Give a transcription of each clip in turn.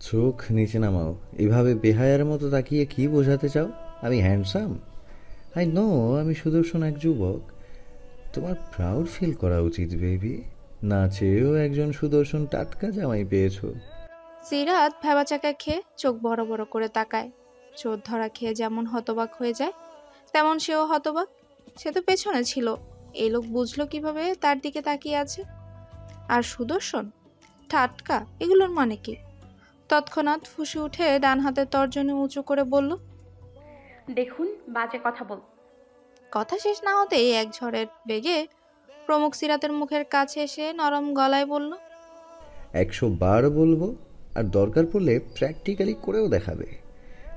চোখ নিচে নামাও। এভাবে বেহায়ার মতো তাকিয়ে কি বোঝাতে চাও? আমি হ্যান্ডসাম? আই নো আমি সুদর্শন এক যুবক। তোমার প্রাউড ফিল করা উচিত বেবি। না চেয়েও একজন সুদর্শন টাটকা জামাই পেয়েছো। সিরাত ভেবাচাকা খেয়ে চোখ বড় বড় করে তাকায়। চোর ধরা খেয়ে যেমন হতবাক হয়ে যায় তেমন সেও হতবাক। সে তো পেছনে ছিল, এই লোক বুঝলো কিভাবে তার দিকে তাকিয়ে আছে? আর সুদর্শন, টাটকা, এগুলোর মানে কি? তৎক্ষণাৎ ফুঁসে উঠে ডান হাতের তর্জনী উঁচু করে বলল, দেখুন, বাজে কথা বল। কথা শেষ না হতেই এক ঝড়ের বেগে প্রমুখ সিরাতের মুখের কাছে এসে নরম গলায় বলল, 100 বার বলবো, আর দরকার পড়লে প্র্যাকটিক্যালি করেও দেখাবে।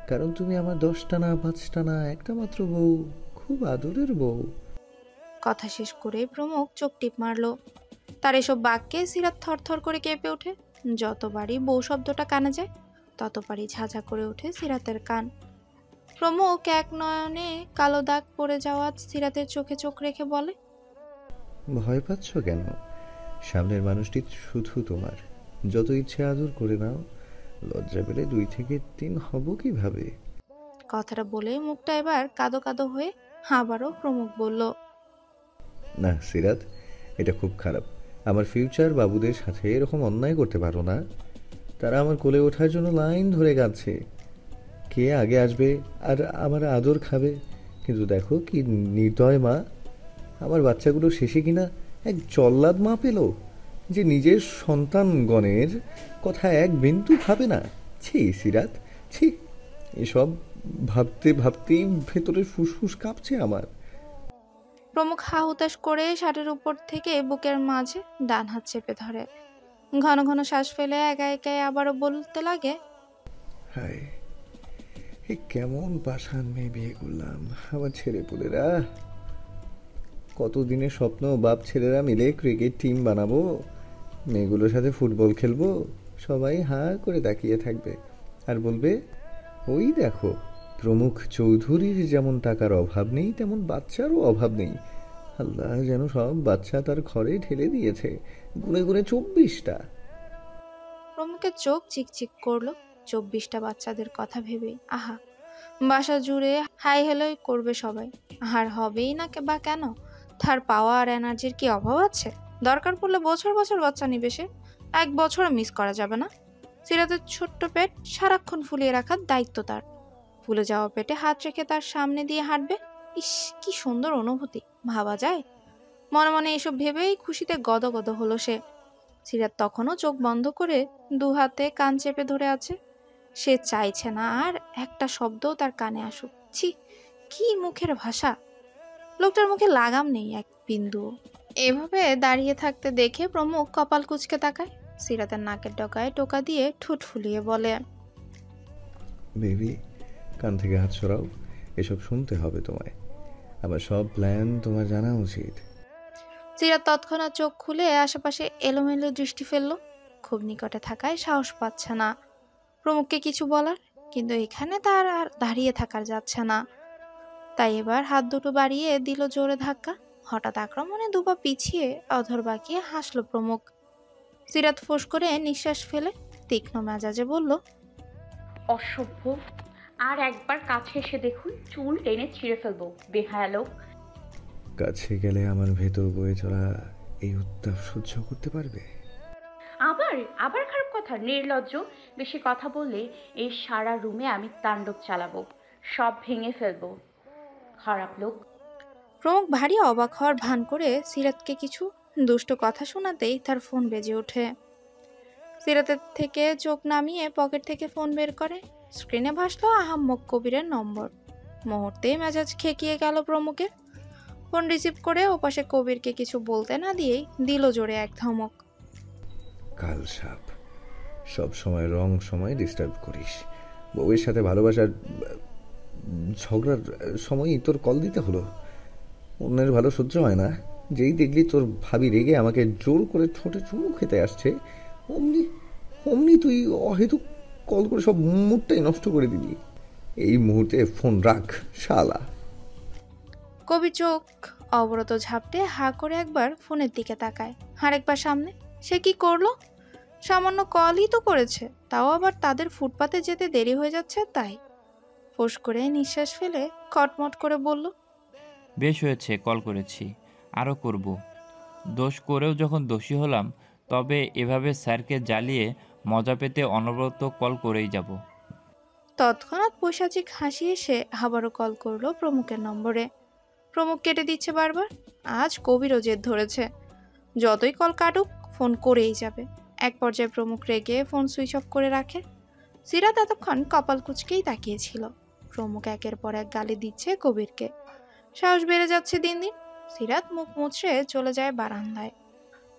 কারণ তুমি আমার 10টা না 5টা না একটা মাত্র বউ, খুব আদরের বউ। কথা শেষ করে প্রমুখ চোখ টিপ মারল। তার এসব বাক্যে সিরাত থরথর করে কেঁপে ওঠে। যতবারই বউ শব্দটা কানে যায় ততবারই ঝাঝা করে ওঠে সিরাতের কান। প্রমুখ এক নয়নে কালো দাগ পড়ে যাওয়া সিরাতের চোখে চোখ রেখে বলে, ভয় পাচ্ছ কেন? সামনের মানুষটি শুধু তোমার। যত ইচ্ছে আদর করে নাও। লজ্জা পেলে 2 থেকে 3 হব কিভাবে? কথাটা বলে মুখটা এবার কাদো কাদো হয়ে আবারও প্রমুখ বলল, না সিরাত, এটা খুব খারাপ। আমার ফিউচার বাবুদের সাথে এরকম অন্যায় করতে পারো না। তারা আমার কোলে ওঠার জন্য লাইন ধরে কাঁদছে। কে আগে আসবে আর আমার আদর খাবে। কিন্তু দেখো কি নির্দয় মা। আমার বাচ্চাগুলো শেষে কিনা এক জল্লাদ মা পেল, যে নিজের সন্তানগণের কথা এক বিন্দু ভাবে না। ছি সিরাত, ছি। এসব ভাবতে ভাবতেই ভেতরে ফুসফুস কাঁপছে আমার। প্রমুখ হা হুতাশ করে শার্টের উপর থেকে বুকের মাঝে ডান হাত চেপে ধরে। ঘন ঘন শ্বাস ফেলে একা একাই আবারও বলতে লাগে, হায়, এ কেমন পাষাণ মেয়ে বিয়ে করলাম। আমার ছেলে পুলেরা, কতদিনের স্বপ্ন বাপ ছেলেরা মিলে ক্রিকেট টিম বানাবো, মেয়েগুলোর সাথে ফুটবল খেলবো। সবাই হা করে তাকিয়ে থাকবে আর বলবে, ওই দেখো, প্রমুখ চৌধুরীর যেমন টাকার অভাব নেই তেমন বাচ্চারও অভাব নেই। আল্লাহ যেন সব বাচ্চা তার ঘরে ঢেলে দিয়েছে, গুনে গুনে 24টা। প্রমুখের চোখ চিকচিক করলো। 24টা বাচ্চাদের কথা ভেবে আহা, বাসা জুড়ে হাই হেলোই করবে সবাই। আর হবেই না বা কেন? তার পাওয়ার এনার্জির কি অভাব আছে? দরকার পড়লে বছর বছর বাচ্চা নিবে সে, 1 বছরও মিস করা যাবে না। সিরাতের ছোট্ট পেট সারাক্ষণ ফুলিয়ে রাখার দায়িত্ব তার। ফুলে যাওয়া পেটে হাত রেখে তার সামনে দিয়ে হাঁটবে। ইস, কি সুন্দর অনুভূতি, ভাবা যায়? মনে মনে এসব ভেবেই খুশিতে গদগদ হলো সে। সিরাত তখনও চোখ বন্ধ করে 2 হাতে কান চেপে ধরে আছে। সে চাইছে না আর একটা শব্দও তার কানে আসুক। ছি, কি মুখের ভাষা! লোকটার মুখে লাগাম নেই এক বিন্দুও। এভাবে দাঁড়িয়ে থাকতে দেখে প্রমুখ কপাল কুঁচকে তাকায়। সিরাতের নাকের ডগায় টোকা দিয়ে ঠোঁট ফুলিয়ে বলে, বেবি, কান থেকে হাত সরাও। এসব শুনতে হবে তোমায়। আমার সব প্ল্যান তোমার জানা উচিত। সিরাত তৎক্ষণাৎ চোখ খুলে আশেপাশে এলোমেলো দৃষ্টি ফেলল। খুব নিকটে থাকায় সাহস পাচ্ছে না প্রমুখকে কিছু বলার, কিন্তু এখানে তার আর দাঁড়িয়ে থাকার যাচ্ছে না। তাই এবার হাত দুটো বাড়িয়ে দিল জোরে ধাক্কা। হঠাৎ আক্রমণে 2 পা পিছিয়ে অধর বাঁকিয়ে হাসল প্রমুখ। সিরাত ফোঁস করে নিঃশ্বাস ফেলে তীক্ষ্ণ মেজাজে বলল, অসভ্য! আর একবার কাছে এসে দেখুন, চুল টেনে ছিঁড়ে ফেলবো, বেহায়া লোক। কাছে গেলে আমার ভেতর বয়ে চলা এই উত্তাপ সহ্য করতে পারবে? আবার আবার খারাপ কথা, নির্লজ্জ! বেশি কথা বললে এই সারা রুমে আমি তাণ্ডব চালাবো, সব ভেঙে ফেলবো। খারাপ লোক। প্রমুখ ভারী অবাক হওয়ার ভান করে সিরাতকে কিছু দুষ্ট কথা শোনাতেই তার ফোন বেজে ওঠে। সিরাতের থেকে চোখ নামিয়ে পকেট থেকে ফোন বের করে। স্ক্রিনে ভাসলো আহাম্মক কবিরের নম্বর। মুহূর্তে মেজাজ খেকিয়ে গেল প্রমুখের। ফোন রিসিভ করে ওপাশে কবিরকে কিছু বলতে না দিয়েই দিল জোরে এক ধমক। কাল সাপ, সব সময় রং সময় ডিস্টার্ব করিস। বউয়ের সাথে ভালোবাসার ঝগড়ার সময়ই তোর কল দিতে হলো? অন্যের ভালো সহ্য হয় না? যেই দেখলি তোর ভাবি রেগে আমাকে জোর করে ঠোঁটে চুমু খেতে আসছে, অমনি অমনি তুই অহেতুক কল করে সব মুডটাই নষ্ট করে দিলি। এই মুহূর্তে ফোন রাখ শালা। কবির চোখ অবরত ঝাপটে হা করে একবার ফোনের দিকে তাকায়, আরেকবার সামনে। সে কি করলো? সামান্য কলই তো করেছে, তাও আবার তাদের ফুটপাতে যেতে দেরি হয়ে যাচ্ছে তাই। ফোঁস করে নিঃশ্বাস ফেলে কটমট করে বলল, বেশ হয়েছে কল করেছি, আরও করব। দোষ করেও যখন দোষী হলাম, তবে এভাবে স্যারকে জ্বালিয়ে মজা পেতে অনবরত কল করেই যাব। তৎক্ষণাৎ পৈশাচিক হাসি এসে আবারও কল করলো প্রমুখের নম্বরে। প্রমুখ কেটে দিচ্ছে বারবার। আজ কবিরও জেদ ধরেছে, যতই কল কাটুক ফোন করেই যাবে। এক পর্যায়ে প্রমুখ রেগে ফোন সুইচ অফ করে রাখে। সিরাত এতক্ষণ কপাল কুঁচকেই তাকিয়েছিল। প্রমুখ একের পর এক গালি দিচ্ছে কবিরকে। সাহস বেড়ে যাচ্ছে দিন দিন। সিরাত মুখ মুছড়ে চলে যায় বারান্দায়।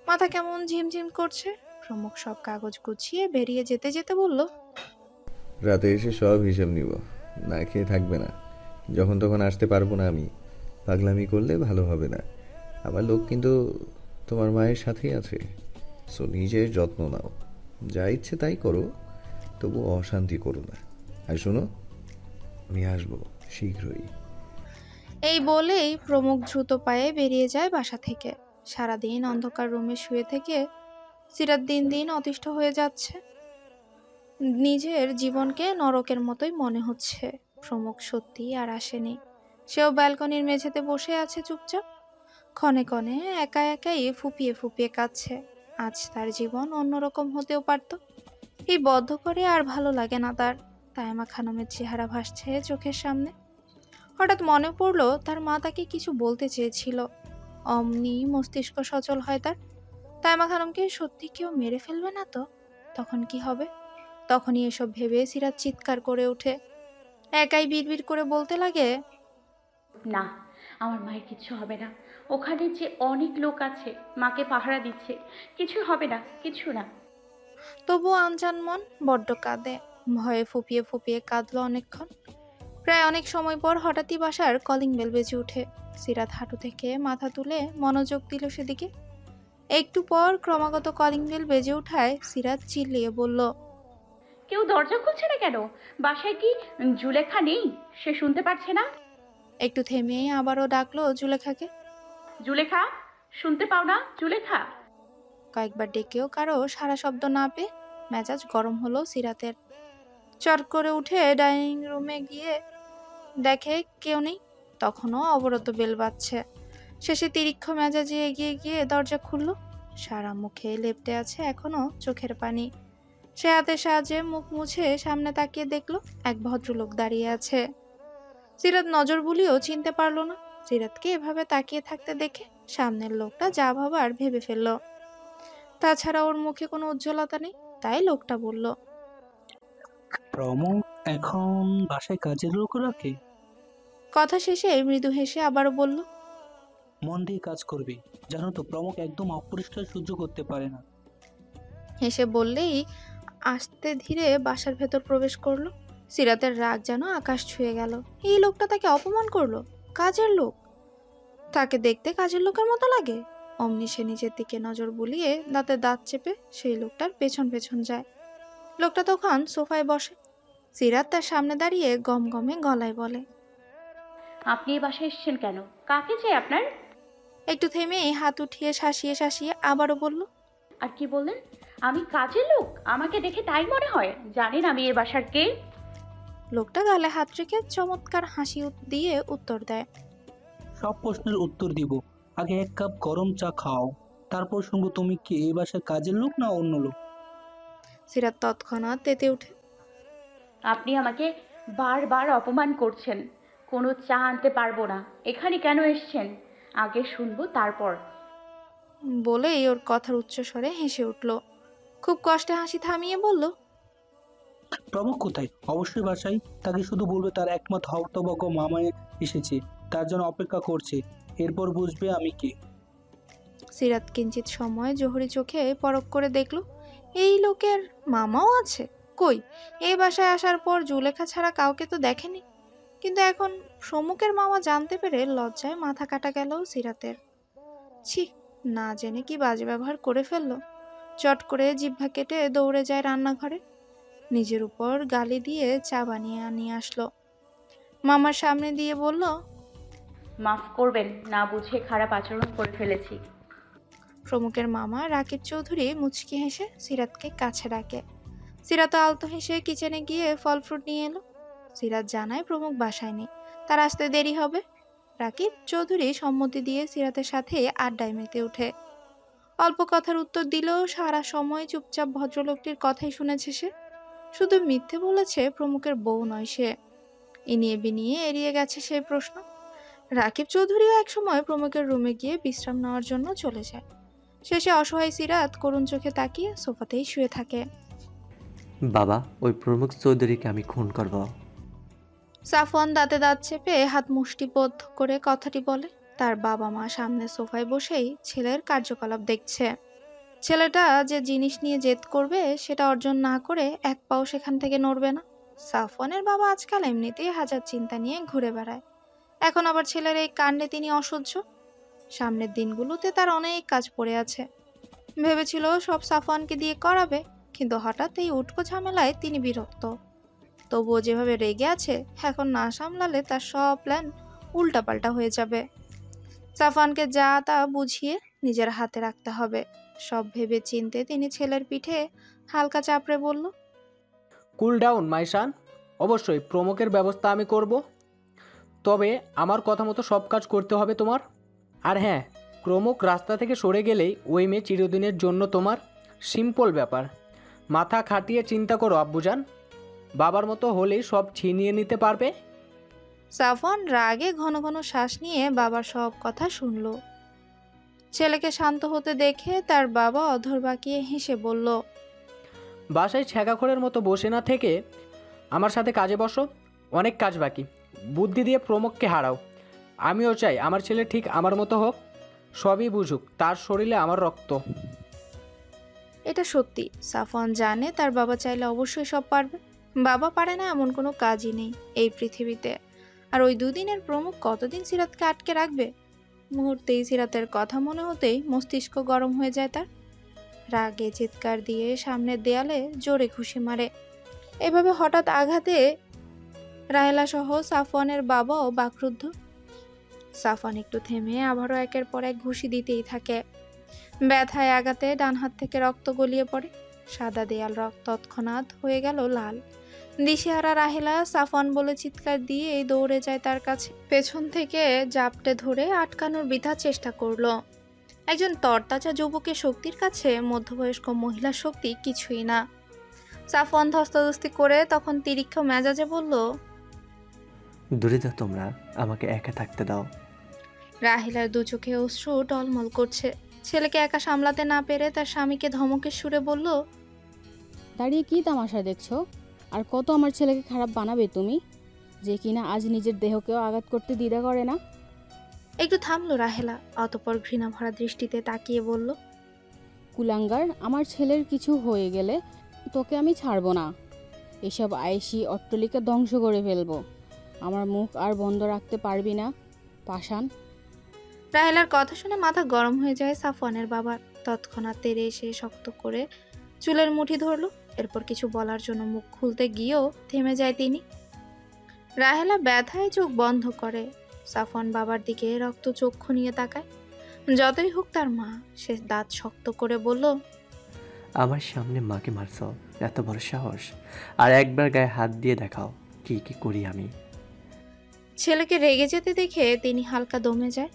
মাথা কেমন ঝিমঝিম করছে। প্রমুখ সব কাগজ গুছিয়ে বেরিয়ে যেতে যেতে বলল, রাতে এসে সব হিসেব নিব। না খেয়ে থাকবে না, যখন তখন আসতে পারবো না আমি। পাগলামি করলে ভালো হবে না। আমার লোক কিন্তু তোমার মায়ের সাথেই আছে, সো নিজের যত্ন নাও। যা ইচ্ছে তাই করো, তবু অশান্তি করো না। আর শোনো, আমি আসবো শীঘ্রই। এই বলেই প্রমুখ দ্রুত পায়ে বেরিয়ে যায় বাসা থেকে। সারাদিন অন্ধকার রুমে শুয়ে থেকে সিরাত দিন দিন অতিষ্ঠ হয়ে যাচ্ছে। নিজের জীবনকে নরকের মতোই মনে হচ্ছে। প্রমুখ সত্যিই আর আসেনি। সেও ব্যালকনির মেঝেতে বসে আছে চুপচাপ। ক্ষণে ক্ষণে একা একাই ফুপিয়ে ফুপিয়ে কাঁদছে। আজ তার জীবন অন্যরকম হতেও পারত। এই বদ্ধ করে আর ভালো লাগে না তার। তাইমা খানমের চেহারা ভাসছে চোখের সামনে। হঠাৎ মনে পড়ল তার মা তাকে কিছু বলতে চেয়েছিল। অমনি মস্তিষ্ক সচল হয় তার। তাইমা খানমকে সত্যি কেউ মেরে ফেলবে না তো? তখন কি হবে? তখনই এসব ভেবে সিরাত চিৎকার করে ওঠে। একাই বিড়বিড় করে বলতে লাগে, না, আমার মায়ের কিচ্ছু হবে না। ওখানে যে অনেক লোক আছে, মাকে পাহারা দিচ্ছে। কিছু হবে না, কিছু না। তবুও আনজান মন বড্ড কাঁদে। ভয়ে ফুপিয়ে ফুপিয়ে কাঁদলো অনেকক্ষণ। প্রায় অনেক সময় পর হঠাৎই বাসার কলিং বেল বেজে ওঠে। সিরাত হাঁটু থেকে মাথা তুলে মনোযোগ দিল সেদিকে। একটু পর ক্রমাগত কলিং বেল বেজে ওঠায় সিরাত চিল্লিয়ে বলল, কেউ দরজা খুলছে না কেন? বাসায় কি জুলেখা নেই? সে শুনতে পাচ্ছে না? একটু থেমে আবারও ডাকলো জুলেখাকে। জুলেখা, শুনতে পাও না জুলেখা? কয়েকবার ডেকেও কারো সারা শব্দ না পেয়ে মেজাজ গরম হলো সিরাতের। চট করে উঠে ডাইনিং রুমে গিয়ে দেখে কেউ নেই। তখনও অবরত বেল বাজছে। শেষে তিরিক্ষ মেজাজে এগিয়ে গিয়ে দরজা খুলল। সারা মুখে লেপ্টে আছে এখনো চোখের পানি। সে হাতের সাহায্যে মুখ মুছে সামনে তাকিয়ে দেখলো এক ভদ্রলোক দাঁড়িয়ে আছে। সিরাত নজর বুলিয়েও চিনতে পারলো না। সিরাতকে এভাবে তাকিয়ে থাকতে দেখে সামনের লোকটা যা ভাবার ভেবে ফেলল। তাছাড়া ওর মুখে কোনো উজ্জ্বলতা নেই, তাই লোকটা বলল, প্রমুখ এখন বাসায় কাজের লোক রাখে? কথা শেষে মৃদু হেসে আবারও বলল, মন দিয়ে কাজ করবে। জানো তো প্রমুখ একদম অপরিষ্কার সহ্য করতে পারে না। হেসে বললেই আস্তে ধীরে বাসার ভেতর প্রবেশ করলো। সিরাতের রাগ যেন আকাশ ছুঁয়ে গেল। এই লোকটা তাকে অপমান করলো। কাজের লোক, তাকে দেখতে কাজের লোকের মতো লাগে। অমনি সে নিজের দিকে নজর বুলিয়ে দাঁতে দাঁত চেপে সেই লোকটার পেছন পেছন যায়। লোকটা তখন সোফায় বসে। সিরাত তার সামনে দাঁড়িয়ে গমগমে গলায় বলে, আপনি এই বাসায় এসেছেন কেন? কাকে চাই আপনার? একটু থেমে হাত উঠিয়ে শাসিয়ে শাসিয়ে আবারও বলল, আর কি বললেন? আমি কাজের লোক? আমাকে দেখে তাই মনে হয়? জানেন আমি এ বাসার কে? লোকটা গালে হাত রেখে চমৎকার হাসি দিয়ে উত্তর দেয়, সব প্রশ্নের উত্তর দিব। আগে এক কাপ গরম চা খাও, তারপর শুনবো তুমি কি এই বাসার কাজের লোক না অন্য লোক। সিরাত তৎক্ষণাৎ তেতে উঠে, আপনি আমাকে বারবার অপমান করছেন। কোনো চা আনতে পারবো না। এখানে কেন এসেছেন আগে শুনবো, তারপর। বলেই ওর কথার উচ্চস্বরে হেসে উঠল। খুব কষ্টে হাসি থামিয়ে বলল, প্রমুখ কোথায়? অবশ্যই বাসায়। তাকে শুধু বলবে তার একমাত্র হতভাগ্য মামায় এসেছে, তার জন্য অপেক্ষা করছে। এরপর বুঝবে আমি কে। সিরাত কিঞ্চিত সময় জোহরি চোখে পরখ করে দেখল এই লোকের মামাও আছে। কই, এই বাসায় আসার পর জুলেখা ছাড়া কাউকে তো দেখেনি। কিন্তু এখন সমুখের মামা জানতে পেরে লজ্জায় মাথা কাটা গেল সিরাতের। ছি, না জেনে কি বাজে ব্যবহার করে ফেললো। চট করে জিহ্বা কেটে দৌড়ে যায় রান্নাঘরে। নিজের উপর গালি দিয়ে চা বানিয়ে নিয়ে আসলো। মামার সামনে দিয়ে বলল, মাফ করবেন, না বুঝে খারাপ আচরণ করে ফেলেছি। প্রমুখের মামা রাকিব চৌধুরী মুচকি হেসে সিরাতকে কাছে ডাকে। সিরাত আলতো হেসে কিচেনে গিয়ে ফল ফ্রুট নিয়ে এলো। সিরাত জানায় প্রমুখ বাসায় নেই, তার আসতে দেরি হবে। রাকিব চৌধুরী সম্মতি দিয়ে সিরাতের সাথে আড্ডায় মেতে ওঠে। অল্প কথার উত্তর দিলেও সারা সময় চুপচাপ ভদ্রলোকটির কথাই শুনেছে সে। শুধু মিথ্যে বলেছে প্রমুখের বউ নয় সে। ইনিয়ে বিনিয়ে এড়িয়ে গেছে সেই প্রশ্ন। রাকিব চৌধুরীও একসময় প্রমুখের রুমে গিয়ে বিশ্রাম নেওয়ার জন্য চলে যায়। শেষে অসহায় সিরাত করুণ চোখে তাকিয়ে সোফাতেই শুয়ে থাকে। বাবা, ওই প্রমুখ চৌধুরীকে আমি খুন করব। সাফওয়ান দাঁতে দাঁত চেপে হাত মুষ্টিবদ্ধ করে কথাটি বলে। তার বাবা মা সামনে সোফায় বসেই ছেলের কার্যকলাপ দেখছে। ছেলেটা যে জিনিস নিয়ে জেদ করবে সেটা অর্জন না করে এক পাও সেখান থেকে নড়বে না। সাফওয়ানের বাবা আজকাল এমনিতেই হাজার চিন্তা নিয়ে ঘুরে বেড়ায়, এখন আবার ছেলের এই কাণ্ডে তিনি অসহ্য। সামনের দিনগুলোতে তার অনেক কাজ পড়ে আছে। ভেবেছিল সব সাফওয়ানকে দিয়ে করাবে, কিন্তু হঠাৎ এই উটকো ঝামেলায় তিনি বিরক্ত। তবুও যেভাবে রেগে আছে, এখন না সামলালে তার সব প্ল্যান উল্টাপাল্টা হয়ে যাবে। সাফওয়ানকে যা তা বুঝিয়ে নিজের হাতে রাখতে হবে। সব ভেবে চিনতে তিনি ছেলের পিঠে হালকা চাপড়ে বলল, কুল ডাউন মাইশান, অবশ্যই প্রমুখের ব্যবস্থা আমি করব, তবে আমার কথা মতো সব কাজ করতে হবে তোমার। আর হ্যাঁ, প্রমুখ রাস্তা থেকে সরে গেলেই ওই মেয়ে চিরদিনের জন্য তোমার। সিম্পল ব্যাপার, মাথা খাটিয়ে চিন্তা করো আব্বুজান, বাবার মতো হলেই সব ছিনিয়ে নিতে পারবে। সাফওয়ান রাগে ঘন ঘন শ্বাস নিয়ে বাবার সব কথা শুনল। ছেলেকে শান্ত হতে দেখে তার বাবা অধর বাঁকিয়ে হেসে বলল, বাসায় ছ্যাঁকাখোরের মতো বসে না থেকে আমার সাথে কাজে বসো, অনেক কাজ বাকি। বুদ্ধি দিয়ে প্রমুখকে হারাও। আমিও চাই আমার ছেলে ঠিক আমার মতো হোক, সবই বুঝুক, তার শরীরে আমার রক্ত। এটা সত্যি। সাফওয়ান জানে তার বাবা চাইলে অবশ্যই সব পারবে। বাবা পারে না এমন কোনো কাজই নেই এই পৃথিবীতে। আর ওই দুদিনের প্রমুখ কতদিন সিরাতকে আটকে রাখবে? মুহূর্তেই সিরাতের কথা মনে হতেই মস্তিষ্ক গরম হয়ে যায় তার। রাগে চিৎকার দিয়ে সামনের দেয়ালে জোরে ঘুষি মারে। এভাবে হঠাৎ আঘাতে রাহেলা সহ সাফওয়ানের বাবাও বাকরুদ্ধ। সাফওয়ান একটু থেমে আবারও একের পর এক ঘুষি দিতেই থাকে। ব্যথায় আঘাতে ডান হাত থেকে রক্ত গলিয়ে পড়ে। সাদা দেয়াল তৎক্ষণাৎ হয়ে গেল লাল। দিশেহারা রাহেলা সাফওয়ান বলে চিৎকার দিয়ে দৌড়ে যায় তার কাছে। পেছন থেকে জাপটে ধরে আটকানোর বৃথা চেষ্টা করলো। একজন তরতাজা যুবকের শক্তির কাছে মধ্যবয়স্ক মহিলার শক্তি কিছুই না। সাফওয়ান ধস্তাধস্তি করে তখন তিরিক্ষ মেজাজে বলল, দূরে যাও তোমরা, আমাকে একা থাকতে দাও। রাহেলার দু চোখে অশ্রু টলমল করছে। ছেলেকে একা সামলাতে না পেরে তার স্বামীকে ধমকের সুরে বলল, দাঁড়িয়ে কি তামাশা দেখছো? আর কত আমার ছেলেকে খারাপ বানাবে তুমি, যে কিনা আজ নিজের দেহকেও আঘাত করতে দ্বিধা করে না? একটু থামলো রাহেলা, অতঃপর ঘৃণা ভরা দৃষ্টিতে তাকিয়ে বলল, কুলাঙ্গার, আমার ছেলের কিছু হয়ে গেলে তোকে আমি ছাড়বো না। এসব আয়েশি অট্টালিকা ধ্বংস করে ফেলবো। আমার মুখ আর বন্ধ রাখতে পারবি না, পাষাণ। রাহেলার কথা শুনে মাথা গরম হয়ে যায় সাফওয়ানের বাবার। তৎক্ষণাৎ তেড়ে এসে শক্ত করে চুলের মুঠি ধরলো। এরপর কিছু বলার জন্য মুখ খুলতে গিয়েও থেমে যায় তিনি। রাহেলা ব্যথায় চোখ বন্ধ করে। সাফওয়ান বাবার দিকে রক্ত চক্ষু নিয়ে তাকায়। যতই হোক তার মা, সে দাঁত শক্ত করে বলল, আমার সামনে মাকে মারছ, এত বড় সাহস? আর একবার গায়ে হাত দিয়ে দেখাও কি কি করি আমি। ছেলেকে রেগে যেতে দেখে তিনি হালকা দমে যায়।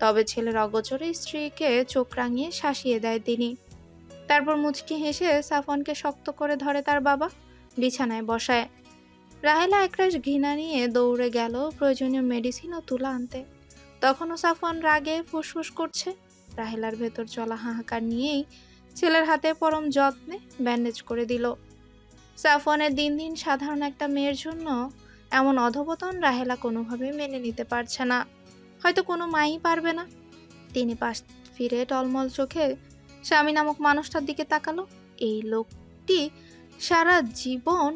তবে ছেলের অগোচরে স্ত্রীকে চোখ রাঙিয়ে শাসিয়ে দেয় তিনি। তারপর মুচকি হেসে সাফওয়ানকে শক্ত করে ধরে তার বাবা, বিছানায় বসায়। রাহেলা একরাশ ঘৃণা নিয়ে দৌড়ে গেল প্রয়োজনীয় মেডিসিন ও তুলা আনতে। তখনও সাফওয়ান রাগে ফুসফুস করছে। রাহেলার ভেতর চলা হাহাকার নিয়েই ছেলের হাতে পরম যত্নে ব্যান্ডেজ করে দিল। সাফওয়ানের দিন দিন সাধারণ একটা মেয়ের জন্য এমন অধপতন রাহেলা কোনোভাবে মেনে নিতে পারছে না। হয়তো কোনো মাই পারবে না। তিনি পাশ ফিরে টলমল চোখে স্বামী নামক মানুষটার দিকে তাকালো। এই লোকটি সারা জীবন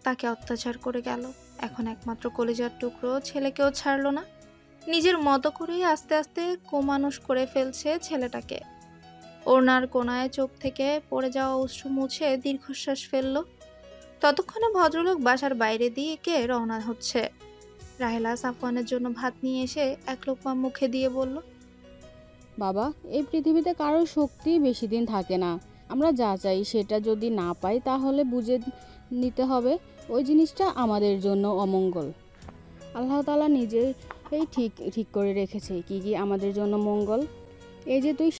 তাকে অত্যাচার করে গেল, এখন একমাত্র কলিজার টুকরো ছেলেকেও ছাড়লো না। নিজের মতো করেই আস্তে আস্তে কোমানুষ করে ফেলছে ছেলেটাকে। ওড়নার কোনায় চোখ থেকে পড়ে যাওয়া অশ্রু মুছে দীর্ঘশ্বাস ফেলল। ততক্ষণে ভদ্রলোক বাসার বাইরে দিকে রওনা হচ্ছে। রাহেলা সাফওয়ানের জন্য ভাত নিয়ে এসে এক লোকমা মুখে দিয়ে বলল, বাবা, এই পৃথিবীতে কারোর শক্তি বেশি দিন থাকে না। আমরা যা চাই সেটা যদি না পাই তাহলে বুঝে নিতে হবে ওই জিনিসটা আমাদের জন্য অমঙ্গল। আল্লাহ তাআলা নিজেই ঠিক ঠিক করে রেখেছে কি কি আমাদের জন্য মঙ্গল। এই যে তুই